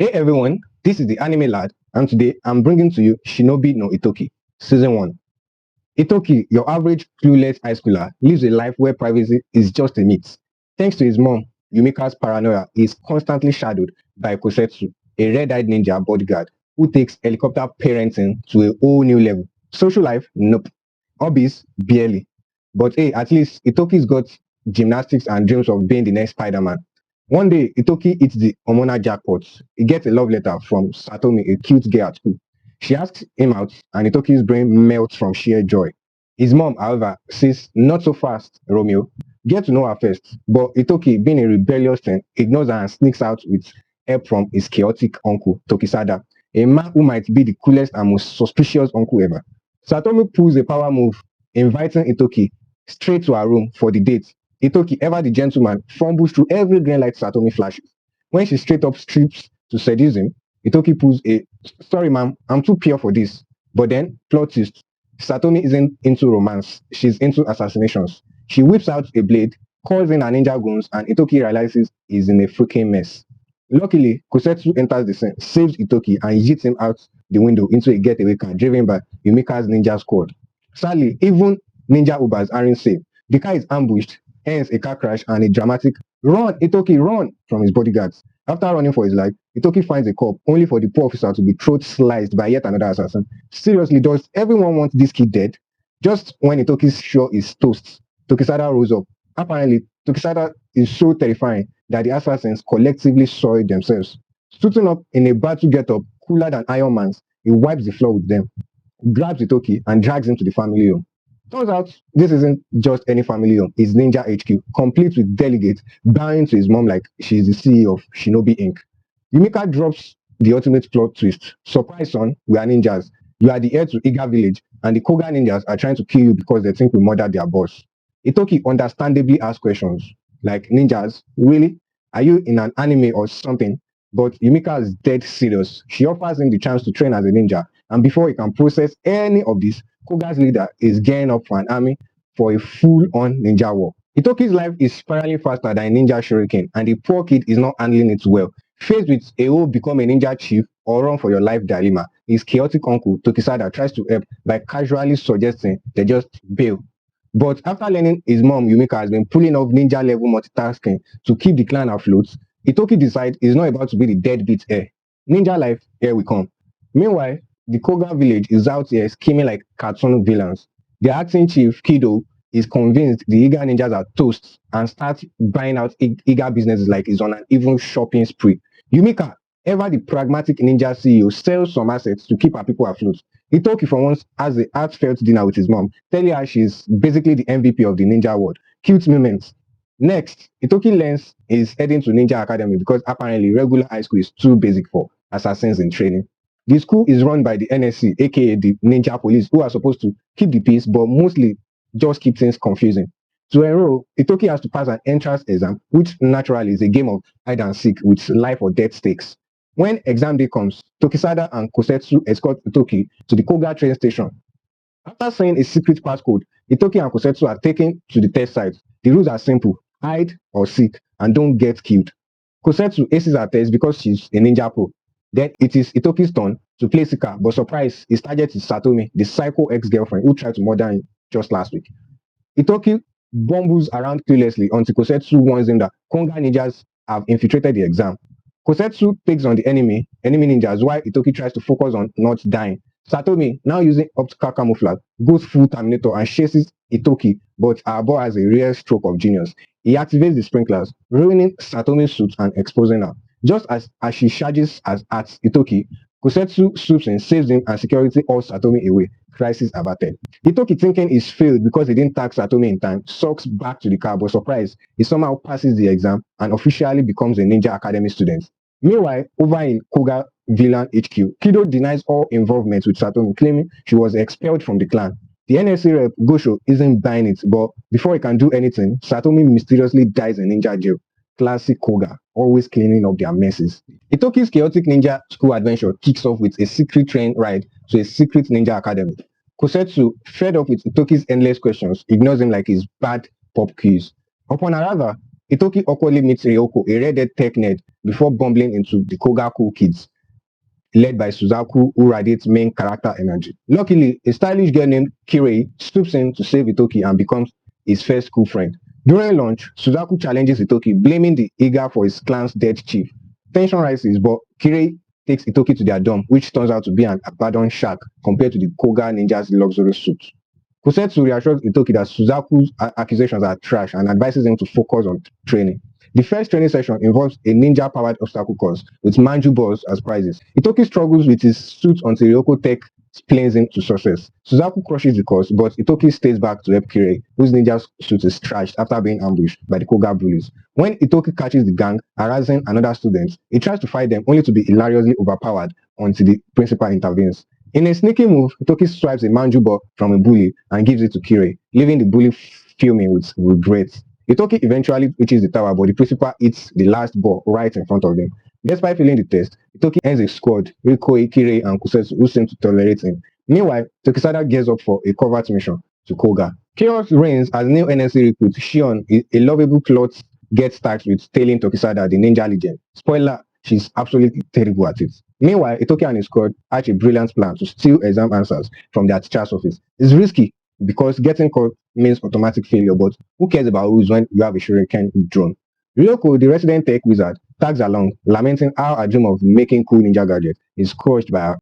Hey everyone, this is the Anime Lad, and today I'm bringing to you Shinobi no Ittoki, Season 1. Ittoki, your average clueless high schooler, lives a life where privacy is just a myth. Thanks to his mom, Yumika's paranoia, he is constantly shadowed by Kosetsu, a red-eyed ninja bodyguard who takes helicopter parenting to a whole new level. Social life? Nope. Hobbies? Barely. But hey, at least Itoki's got gymnastics and dreams of being the next Spider-Man. One day, Itoki hits the hormonal jackpot. He gets a love letter from Satomi, a cute girl at school. She asks him out, and Itoki's brain melts from sheer joy. His mom, however, says, "Not so fast, Romeo. Get to know her first." But Itoki, being a rebellious teen, ignores her and sneaks out with help from his chaotic uncle, Tokisada, a man who might be the coolest and most suspicious uncle ever. Satomi pulls a power move, inviting Itoki straight to her room for the date. Ittoki, ever the gentleman, fumbles through every green light Satomi flashes. When she straight up strips to seduce him, Ittoki pulls a "Sorry, ma'am, I'm too pure for this." But then, plot twist, Satomi isn't into romance, she's into assassinations. She whips out a blade, calls in her ninja goons, and Ittoki realizes he's in a freaking mess. Luckily, Kosetsu enters the scene, saves Ittoki, and yeets him out the window into a getaway car driven by Yumika's ninja squad. Sadly, even ninja Ubers aren't safe. The car is ambushed, hence a car crash and a dramatic "Run, Ittoki, run!" from his bodyguards. After running for his life, Ittoki finds a cop, only for the poor officer to be throat sliced by yet another assassin. Seriously, does everyone want this kid dead? Just when Itoki's show is toast, Tokisada rose up. Apparently, Tokisada is so terrifying that the assassins collectively soiled themselves. Suiting up in a battle getup cooler than Iron Man's, he wipes the floor with them, grabs Itoki, and drags him to the family home. Turns out this isn't just any family home, it's Ninja HQ, complete with delegates bowing to his mom like she's the CEO of Shinobi Inc. Yumika drops the ultimate plot twist. Surprise, son, we are ninjas. You are the heir to Iga village, and the Koga ninjas are trying to kill you because they think we murdered their boss. Itoki understandably asks questions like, "Ninjas? Really? Are you in an anime or something?" But Yumika is dead serious. She offers him the chance to train as a ninja, and before he can process any of this, Koga's leader is gearing up for an army for a full-on ninja war. Itoki's life is spiraling faster than a ninja shuriken, and the poor kid is not handling it well. Faced with a whole become a ninja chief or run for your life dilemma, his chaotic uncle Tokisada tries to help by casually suggesting they just bail. But after learning his mom Yumika has been pulling off ninja level multitasking to keep the clan afloat, Itoki decides he's not about to be the deadbeat heir. Ninja life, here we come. Meanwhile, the Koga village is out here scheming like cartoon villains. The acting chief, Kido, is convinced the Iga ninjas are toast and starts buying out Iga businesses like he's on an even shopping spree. Yumika, ever the pragmatic ninja CEO, sells some assets to keep her people afloat. Itoki for once has a heartfelt dinner with his mom, telling her she's basically the MVP of the ninja world. Cute moments. Next, Itoki learns he's heading to Ninja Academy because apparently regular high school is too basic for assassins in training. The school is run by the NSC, aka the Ninja Police, who are supposed to keep the peace, but mostly just keep things confusing. To enroll, Itoki has to pass an entrance exam, which naturally is a game of hide and seek with life or death stakes. When exam day comes, Tokisada and Kosetsu escort Itoki to the Koga train station. After saying a secret passcode, Itoki and Kosetsu are taken to the test site. The rules are simple: hide or seek, and don't get killed. Kosetsu aces her test because she's a ninja pro. Then it is Itoki's turn to play Sika, but surprise, his target is Satomi, the psycho ex-girlfriend who tried to murder him just last week. Itoki bumbles around cluelessly until Kosetsu warns him that Konga ninjas have infiltrated the exam. Kosetsu takes on the enemy ninjas, while Itoki tries to focus on not dying. Satomi, now using optical camouflage, goes full Terminator and chases Itoki, but our boy has a rare stroke of genius. He activates the sprinklers, ruining Satomi's suit and exposing her. Just as she charges at Itoki, Kosetsu swoops in, saves him, and security hauls Satomi away. Crisis averted. Itoki, thinking he's failed because he didn't tag Satomi in time, sulks back to the car, but surprise, he somehow passes the exam and officially becomes a Ninja Academy student. Meanwhile, over in Koga Villain HQ, Kido denies all involvement with Satomi, claiming she was expelled from the clan. The NSC rep, Gosho, isn't buying it, but before he can do anything, Satomi mysteriously dies in ninja jail. Classic Koga, always cleaning up their messes. Itoki's chaotic ninja school adventure kicks off with a secret train ride to a secret ninja academy. Kosetsu, fed up with Itoki's endless questions, ignores him like his bad pop quiz. Upon arrival, Ittoki awkwardly meets Ryoko, a red-haired tech nerd, before bumbling into the Koga Cool Kids, led by Suzaku, who radiates main character energy. Luckily, a stylish girl named Kirei stoops in to save Ittoki and becomes his first school friend. During lunch, Suzaku challenges Ittoki, blaming the Iga for his clan's dead chief. Tension rises, but Kirei takes Ittoki to their dorm, which turns out to be an abandoned shack compared to the Koga ninja's luxurious suit. Kusetsu reassures Ittoki that Suzaku's accusations are trash and advises him to focus on training. The first training session involves a ninja-powered obstacle course with manju balls as prizes. Itoki struggles with his suit until Ryoko Tech explains him to success. Suzaku crushes the course, but Itoki stays back to help Kirei, whose ninja suit is trashed after being ambushed by the Koga bullies. When Itoki catches the gang harassing another student, he tries to fight them only to be hilariously overpowered until the principal intervenes. In a sneaky move, Itoki swipes a manju ball from a bully and gives it to Kirei, leaving the bully fuming with regret. Itoki eventually reaches the tower, but the principal hits the last ball right in front of him. Despite failing the test, Itoki ends a squad, Rikoi, Kirei, and Kusetsu, who seem to tolerate him. Meanwhile, Tokisada gears up for a covert mission to Koga. Chaos reigns as new NSC recruit Shion, a lovable plot, gets tasked with tailing Tokisada, the ninja legend. Spoiler, she's absolutely terrible at it. Meanwhile, Itoki and his squad hatch a brilliant plan to steal exam answers from their teacher's office. It's risky because getting caught means automatic failure, but who cares about rules when you have a shuriken drone? Ryoko, the resident tech wizard, tags along, lamenting how a dream of making cool ninja gadgets is crushed by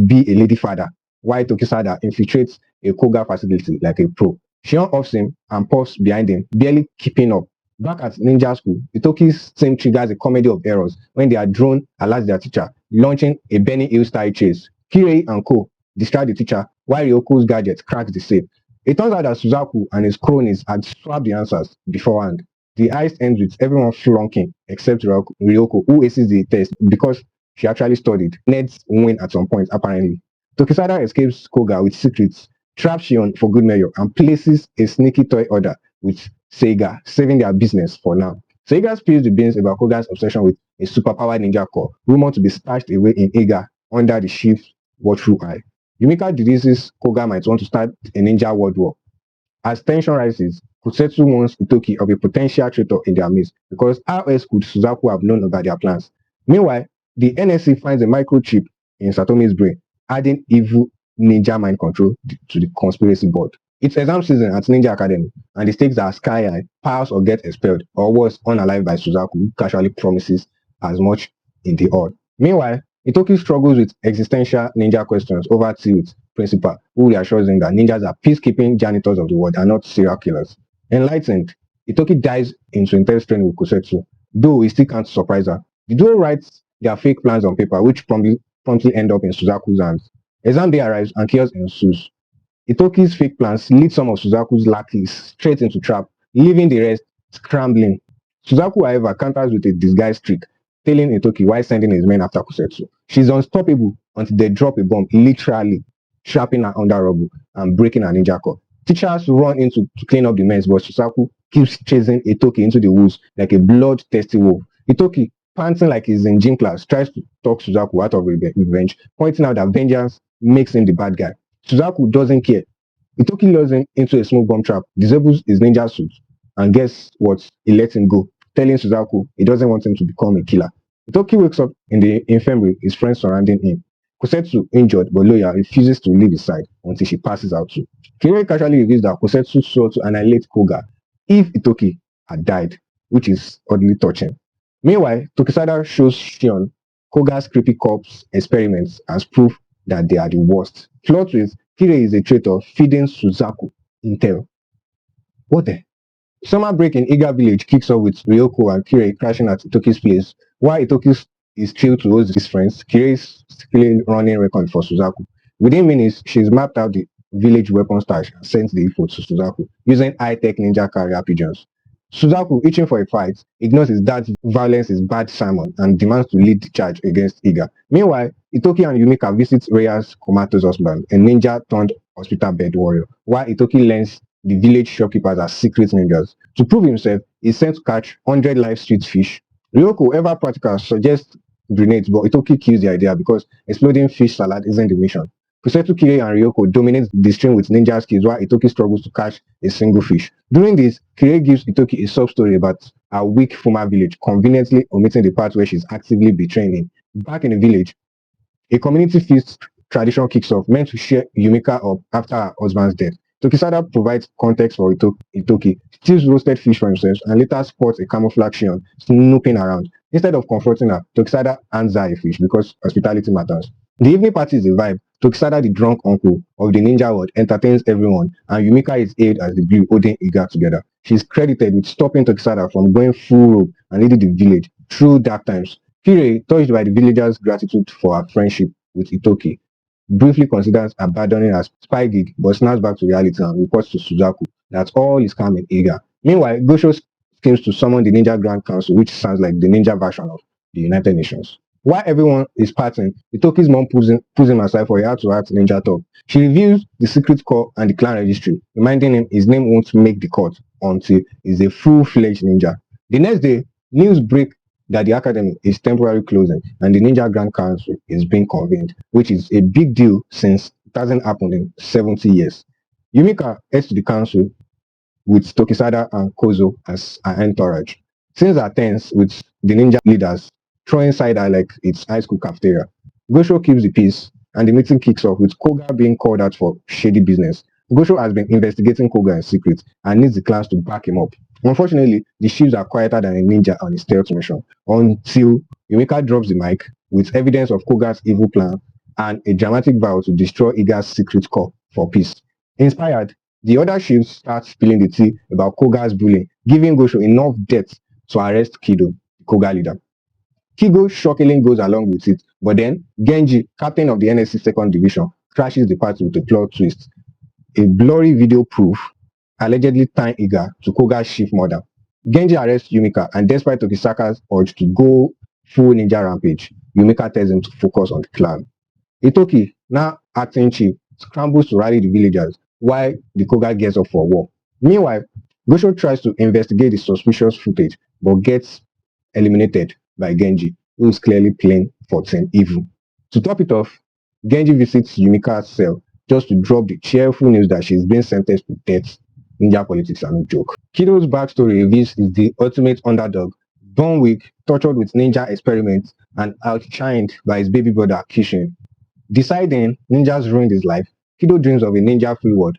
be a lady father, while Tokisada infiltrates a Koga facility like a pro. Shion offs him and puffs behind him, barely keeping up. Back at ninja school, Itoki's team triggers a comedy of errors when their drone alerts their teacher, launching a Benny Hill-style chase. Kirei and Co. distract the teacher while Ryoko's gadget cracks the safe. It turns out that Suzaku and his cronies had swapped the answers beforehand. The heist ends with everyone flunking except Ryoko, who aces the test because she actually studied. Nerds win at some point, apparently. Tokisada escapes Koga with secrets, traps Shion for good measure, and places a sneaky toy order with Seiga, saving their business for now. Seiga spills the beans about Koga's obsession with a superpowered ninja core, rumored to be stashed away in Iga under the chief's watchful eye. Yumika deduces Koga might want to start a ninja world war. As tension rises, Kusetsu warns Ittoki of a potential traitor in their midst because how else could Suzaku have known about their plans? Meanwhile, the NSC finds a microchip in Satomi's brain, adding evil ninja mind control to the conspiracy board. It's exam season at Ninja Academy, and the stakes are sky high, pass or get expelled, or worse, unalive by Suzaku, who casually promises as much in the odd. Meanwhile, Itoki struggles with existential ninja questions over tea with principal, who reassures him that ninjas are peacekeeping janitors of the world and not serial killers. Enlightened, Itoki dives into intense training with Kusetsu, though he still can't surprise her. The duo writes their fake plans on paper, which promptly end up in Suzaku's hands. Exam day arrives and chaos ensues. Itoki's fake plans lead some of Suzaku's lackeys straight into trap, leaving the rest scrambling. Suzaku, however, counters with a disguised trick, tailing Itoki while sending his men after Kusetsu. She's unstoppable until they drop a bomb, literally trapping her under rubble and breaking her ninja core. Teachers run in to clean up the mess, but Suzaku keeps chasing Itoki into the woods like a bloodthirsty wolf. Itoki, panting like he's in gym class, tries to talk Suzaku out of revenge, pointing out that vengeance makes him the bad guy. Suzaku doesn't care. Itoki lures him into a smoke bomb trap, disables his ninja suit, and guess what? He lets him go, telling Suzaku he doesn't want him to become a killer. Itoki wakes up in the infirmary, his friends surrounding him. Kusetsu, injured but loyal, refuses to leave his side until she passes out too. Kirei casually reveals that Kusetsu swore to annihilate Koga if Itoki had died, which is oddly touching. Meanwhile, Tokisada shows Shion Koga's creepy corpse experiments as proof that they are the worst. Plot twist, Kirei is a traitor feeding Suzaku intel. What the? Summer break in Iga village kicks off with Ryoko and Kirei crashing at Itoki's place. While Itoki is thrilled to host his friends, Kirei is secretly running record for Suzaku. Within minutes, she's mapped out the village weapon stash and sent the info to Suzaku using high-tech ninja carrier pigeons. Suzaku, itching for a fight, ignores his dad's violence is bad sermon and demands to lead the charge against Iga. Meanwhile, Ittoki and Yumika visit Reia's comatose husband, a ninja turned hospital bed warrior, while Ittoki learns the village shopkeepers are secret ninjas. To prove himself, he's sent to catch 100 live street fish. Ryoko, ever practical, suggests grenades, but Ittoki kills the idea because exploding fish salad isn't the mission. Kusetu, Kirei, and Ryoko dominate the stream with ninja skills while Ittoki struggles to catch a single fish. During this, Kirei gives Ittoki a sub-story about her weak Fuma village, conveniently omitting the part where she's actively betraying him. Back in the village, a community feast tradition kicks off, meant to cheer Yumika up after her husband's death. Tokisada provides context for Ittoki, steals roasted fish for himself, and later spots a camouflage Shion snooping around. Instead of confronting her, Tokisada hands her a fish because hospitality matters. The evening party is a vibe. Tokisada, the drunk uncle of the ninja world, entertains everyone, and Yumika is hailed as the glue holding Iga together. She is credited with stopping Tokisada from going full rogue and leading the village through dark times. Kirei, touched by the villagers' gratitude for her friendship with Ittoki, briefly considers abandoning her spy gig but snaps back to reality and reports to Suzaku that all is calm in Iga. Meanwhile, Gosho schemes to summon the Ninja Grand Council, which sounds like the ninja version of the United Nations. While everyone is partying, Itoki's mom pulls him aside for a heart-to-heart ninja talk. She reveals the secret core and the clan registry, reminding him his name won't make the cut until he's a full-fledged ninja. The next day, news break that the academy is temporarily closing and the Ninja Grand Council is being convened, which is a big deal since it hasn't happened in 70 years. Yumika heads to the council with Tokisada and Kozo as her entourage. Things are tense with the ninja leaders throwing side eye like it's high school cafeteria. Gosho keeps the peace and the meeting kicks off with Koga being called out for shady business. Gosho has been investigating Koga in secret and needs the clans to back him up. Unfortunately, the shields are quieter than a ninja on a stealth mission until Yumika drops the mic with evidence of Koga's evil plan and a dramatic vow to destroy Iga's secret core for peace. Inspired, the other shields start spilling the tea about Koga's bullying, giving Gosho enough depth to arrest Kido, the Koga leader. Kigo shockingly goes along with it, but then Genji, captain of the NSC 2nd Division, crashes the party with a plot twist. A blurry video proof allegedly tying Iga to Koga's chief murder. Genji arrests Yumika, and despite Tokisaka's urge to go full ninja rampage, Yumika tells him to focus on the clan. Ittoki, now acting chief, scrambles to rally the villagers while the Koga gets up for war. Meanwhile, Gosho tries to investigate the suspicious footage but gets eliminated by Genji, who is clearly playing for Team Evil. To top it off, Genji visits Yumika's cell just to drop the cheerful news that she's been sentenced to death. Ninja politics are no joke. Kido's backstory reveals he's the ultimate underdog, born weak, tortured with ninja experiments, and outshined by his baby brother Kishin. Deciding ninjas ruined his life, Kido dreams of a ninja-free world.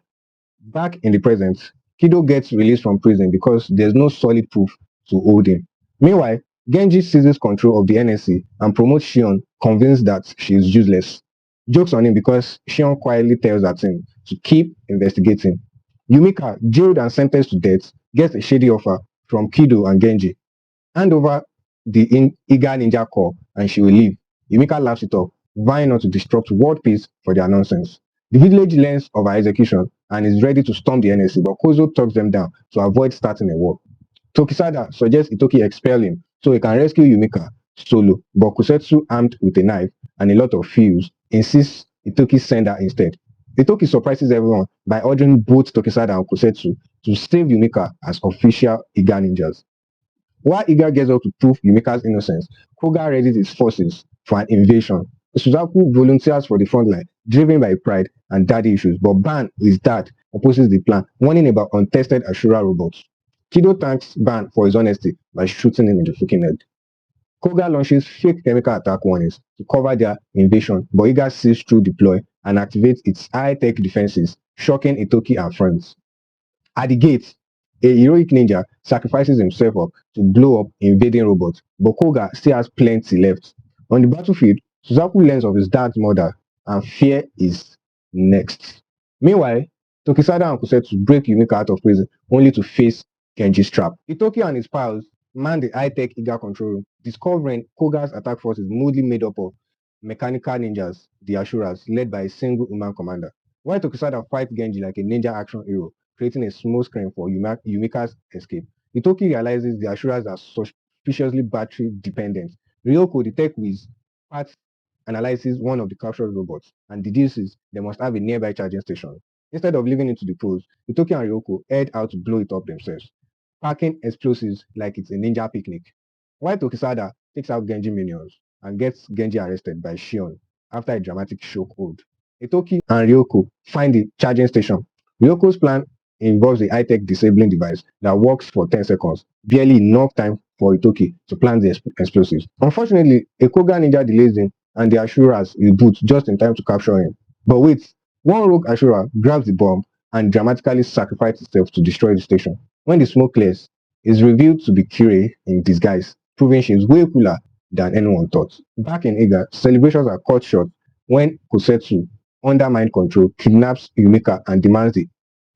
Back in the present, Kido gets released from prison because there's no solid proof to hold him. Meanwhile, Genji seizes control of the NSC and promotes Shion, convinced that she is useless. Jokes on him because Shion quietly tells her team to keep investigating. Yumika, jailed and sentenced to death, gets a shady offer from Kido and Genji. Hand over the Iga Ninja Core and she will leave. Yumika laughs it off, vying not to disrupt world peace for their nonsense. The village learns of her execution and is ready to storm the NSC, but Kozo talks them down to avoid starting a war. Tokisada suggests Ittoki expel him so he can rescue Yumika solo, but Kusetsu, armed with a knife and a lot of fuse, insists Ittoki send her instead. Ittoki surprises everyone by ordering both Tokisada and Kusetsu to save Yumika as official Iga ninjas. While Iga gets up to prove Yumika's innocence, Koga readies his forces for an invasion. Suzaku volunteers for the front line, driven by pride and daddy issues, but Ban, his dad, opposes the plan, warning about untested Ashura robots. Kido thanks Ban for his honesty by shooting him in the freaking head. Koga launches fake chemical attack warnings to cover their invasion, but Iga sees through deploy and activates its high-tech defenses, shocking Ittoki and friends. At the gate, a heroic ninja sacrifices himself up to blow up invading robots, but Koga still has plenty left. On the battlefield, Suzaku learns of his dad's murder, and fear is next. Meanwhile, Tokisada and Kusetsu break Yumika out of prison only to face Genji's trap. Ittoki and his pals man the high-tech Iga control room, discovering Koga's attack force is mostly made up of mechanical ninjas, the Ashuras, led by a single human commander. While Tokisada fights Genji like a ninja action hero, creating a small screen for Yumika's escape. Ittoki realizes the Ashuras are suspiciously battery dependent. Ryoko, the tech whiz, parts analyzes one of the captured robots and deduces they must have a nearby charging station. Instead of leaving it to the pros, Ittoki and Ryoko head out to blow it up themselves, packing explosives like it's a ninja picnic. While Tokisada takes out Genji minions and gets Genji arrested by Shion after a dramatic chokehold. Ittoki and Ryoko find the charging station. Ryoko's plan involves a high-tech disabling device that works for 10 seconds, barely enough time for Ittoki to plant the explosives. Unfortunately, a Koga ninja delays him and the Ashuras reboot just in time to capture him. But wait, one rogue Ashura grabs the bomb and dramatically sacrifices itself to destroy the station. When the smoke clears, it's revealed to be Kirei in disguise, proving she's way cooler than anyone thought. Back in Iga, celebrations are cut short when Kosetsu, under mind control, kidnaps Yumika and demands the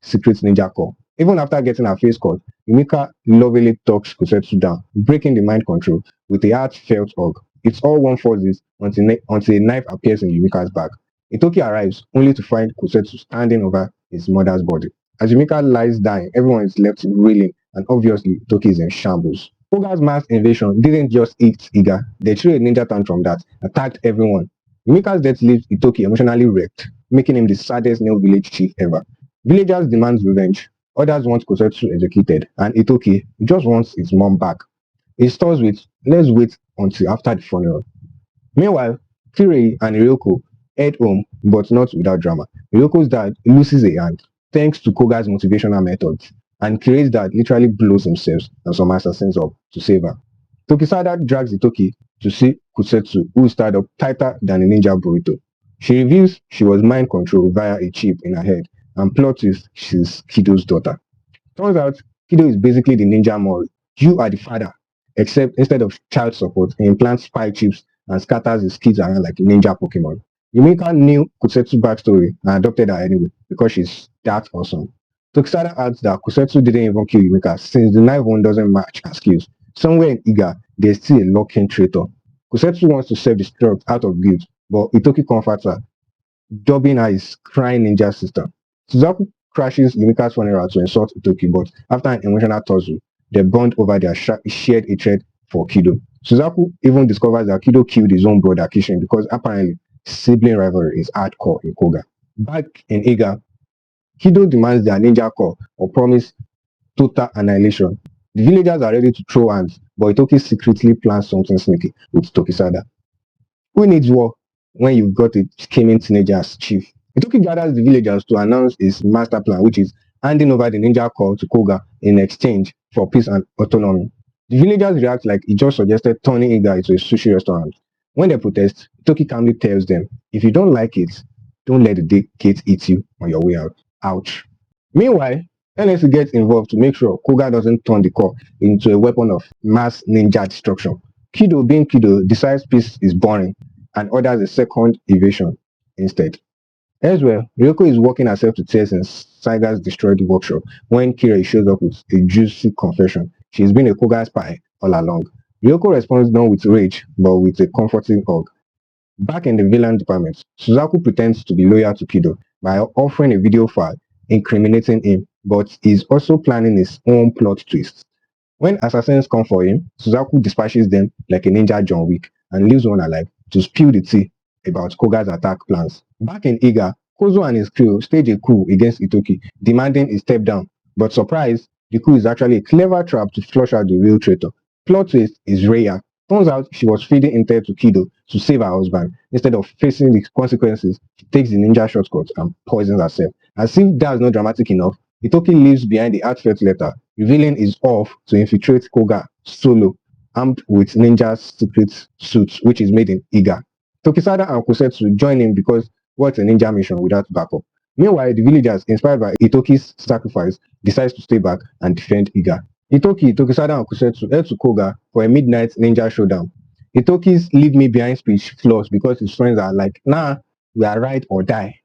secret ninja core. Even after getting her face cut, Yumika lovingly talks Kosetsu down, breaking the mind control with a heartfelt hug. It's all one forces until a knife appears in Yumika's back. Ittoki arrives only to find Kosetsu standing over his mother's body. As Yumika lies dying, everyone is left reeling, and obviously Ittoki is in shambles. Koga's mass invasion didn't just hit Iga, they threw a ninja tantrum that attacked everyone. Yumika's death leaves Ittoki emotionally wrecked, making him the saddest new village chief ever. Villagers demand revenge, others want Kosetsu executed, and Ittoki just wants his mom back. It starts with, let's wait until after the funeral. Meanwhile, Kirei and Ryoko head home, but not without drama. Ryoko's dad loses a hand, thanks to Koga's motivational methods, and Kirei's dad literally blows himself and some assassins up to save her. Tokisada drags Ittoki to see Kusetsu, who is tied up tighter than a ninja burrito. She reveals she was mind controlled via a chip in her head, and plot twist, she's Kido's daughter. Turns out, Kido is basically the ninja Mori. You are the father, except instead of child support, he implants spy chips and scatters his kids around like a ninja Pokemon. Yumika knew Kusetsu's backstory and adopted her anyway because she's that awesome. Tokisada adds that Kusetsu didn't even kill Yumika since the knife one doesn't match her skills. Somewhere in Iga, there's still a lock-in traitor. Kusetsu wants to self-destruct out of guilt, but Ittoki comforts her, dubbing her his crying ninja sister. Suzaku crashes Yumika's funeral to insult Ittoki, but after an emotional tussle, they bond over their shared hatred for Kido. Suzaku even discovers that Kido killed his own brother Kishin because apparently sibling rivalry is hardcore in Koga. Back in Iga, Kido demands their ninja core or promise total annihilation. The villagers are ready to throw hands, but Itoki secretly plans something sneaky with Tokisada. Who needs war when you've got a scheming teenager as chief? Itoki gathers the villagers to announce his master plan, which is handing over the ninja core to Koga in exchange for peace and autonomy. The villagers react like he just suggested turning Iga into a sushi restaurant. When they protest, Itoki calmly tells them, if you don't like it, don't let the gate eat you on your way out. Ouch. Meanwhile, NSC gets involved to make sure Koga doesn't turn the core into a weapon of mass ninja destruction. Kido, being Kido, decides peace is boring and orders a second invasion instead. Elsewhere, Ryoko is working herself to tears in Saiga's destroyed workshop when Kirei shows up with a juicy confession. She's been a Koga spy all along. Ryoko responds not with rage, but with a comforting hug. Back in the villain department, Suzaku pretends to be loyal to Kido by offering a video file incriminating him, but is also planning his own plot twists. When assassins come for him, Suzaku dispatches them like a ninja John Wick and leaves one alive to spill the tea about Koga's attack plans. Back in Iga, Kozo and his crew stage a coup against Ittoki, demanding a step down. But surprise, the coup is actually a clever trap to flush out the real traitor. Plot twist is Rhea. Turns out she was feeding intel to Kido to save her husband. Instead of facing the consequences, she takes the ninja shortcut and poisons herself. As if that's not dramatic enough, Ittoki leaves behind the heartfelt letter, revealing his off to infiltrate Koga solo, armed with ninja's secret suit, which is made in Iga. Tokisada and Kusetsu join him because what's a ninja mission without backup? Meanwhile, the villagers, inspired by Itoki's sacrifice, decide to stay back and defend Iga. Itoki, Tokisada, and Kusetsu head to Koga for a midnight ninja showdown. Itoki's leave me behind speech flaws because his friends are like, nah, we are ride or die.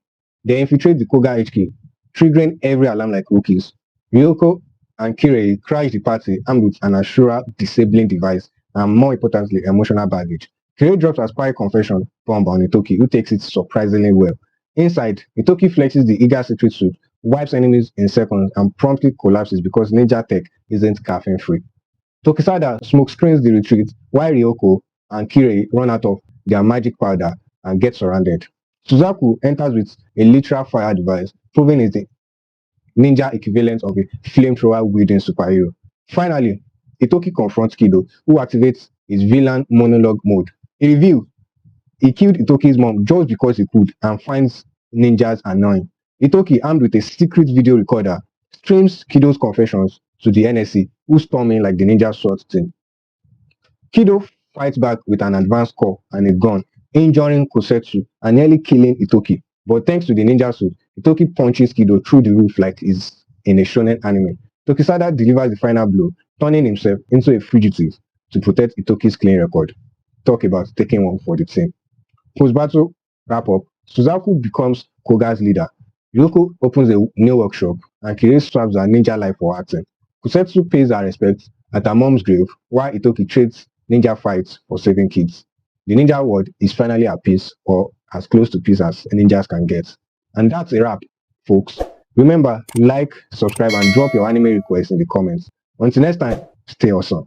They infiltrate the Koga HQ, triggering every alarm like rookies. Ryoko and Kirei crash the party armed with an Ashura disabling device and, more importantly, emotional baggage. Kirei drops a spy confession bomb on Ittoki, who takes it surprisingly well. Inside, Ittoki flexes the Iga secret suit, wipes enemies in seconds, and promptly collapses because ninja tech isn't caffeine-free. Tokisada smoke screens the retreat while Ryoko and Kirei run out of their magic powder and get surrounded. Suzaku enters with a literal fire device, proving it's the ninja equivalent of a flamethrower-wielding superhero. Finally, Ittoki confronts Kido, who activates his villain monologue mode. In review, he killed Itoki's mom just because he could and finds ninjas annoying. Ittoki, armed with a secret video recorder, streams Kido's confessions to the NSC, who storm in like the ninja SWAT team. Kido fights back with an advanced core and a gun, injuring Kosetsu and nearly killing Ittoki. But thanks to the ninja suit, Ittoki punches Kido through the roof like he's in a shonen anime. Tokisada delivers the final blow, turning himself into a fugitive to protect Itoki's clean record. Talk about taking one for the team. Post-battle wrap-up, Suzaku becomes Koga's leader. Ryoko opens a new workshop, and Kire swaps her ninja life for acting. Kusetsu pays her respects at her mom's grave, while Ittoki trades ninja fights for saving kids. The ninja world is finally at peace, or as close to peace as ninjas can get. And that's a wrap, folks. Remember, like, subscribe, and drop your anime requests in the comments. Until next time, stay awesome.